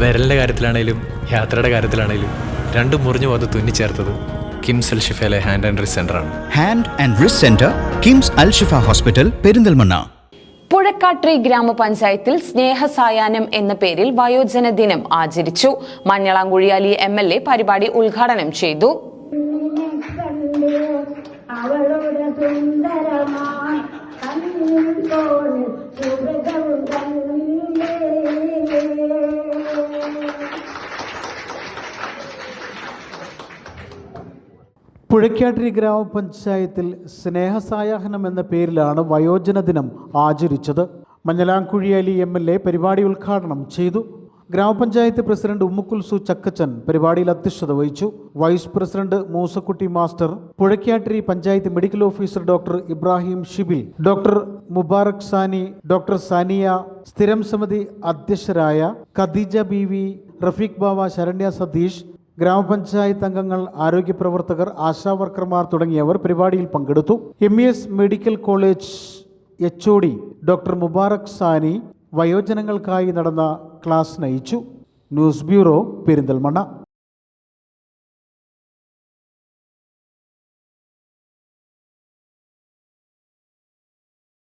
വിരലിൻ്റെ കാര്യത്തിലാണേലും യാത്രയുടെ കാര്യത്തിലാണേലും രണ്ടും മുറിഞ്ഞു പോകാതെ തുന്നിച്ചേർത്തത് കിംസ് അൽ ഷിഫയിലെ ഹാൻഡ് ആൻഡ് റിസ്റ്റ് സെൻ്ററാണ്. Hand and wrist centre, KIMS Al Shifa hospital, Perinthalmanna. Puzhakkattiri ഗ്രാമപഞ്ചായത്തിൽ സ്നേഹസായാഹ്നം എന്ന പേരിൽ വയോജന ദിനം ആചരിച്ചു. മഞ്ഞളാംകുഴി അലി MLA പരിപാടി ഉദ്ഘാടനം ചെയ്തു. പുഴക്കാട്രി ഗ്രാമപഞ്ചായത്തിൽ സ്നേഹസായാഹ്നം എന്ന പേരിലാണ് വയോജന ദിനം ആചരിച്ചത്. മഞ്ഞളാംകുഴി അലി MLA പരിപാടി ഉദ്ഘാടനം ചെയ്തു. ഗ്രാമപഞ്ചായത്ത് പ്രസിഡന്റ് ഉമ്മുക്കുൽസു ചക്കച്ചൻ പരിപാടിയിൽ അധ്യക്ഷത വഹിച്ചു. Vice president Moosakutty master, Puzhakkattiri panchayat medical officer doctor Ibrahim Shibil, doctor Mubarak Sani, doctor Sania, സ്ഥിരം സമിതി അധ്യക്ഷരായ ഖദീജ ബീവി, റഫീഖ് ബാവ, ശരണ്യ സതീഷ്, ഗ്രാമപഞ്ചായത്ത് അംഗങ്ങൾ, ആരോഗ്യ പ്രവർത്തകർ, ആശാവർക്കർമാർ തുടങ്ങിയവർ പരിപാടിയിൽ പങ്കെടുത്തു. MES medical college HOD doctor Mubarak Sani വയോജനങ്ങൾക്കായി നടന്ന ക്ലാസ് നയിച്ചു. News bureau, Perinthalmanna.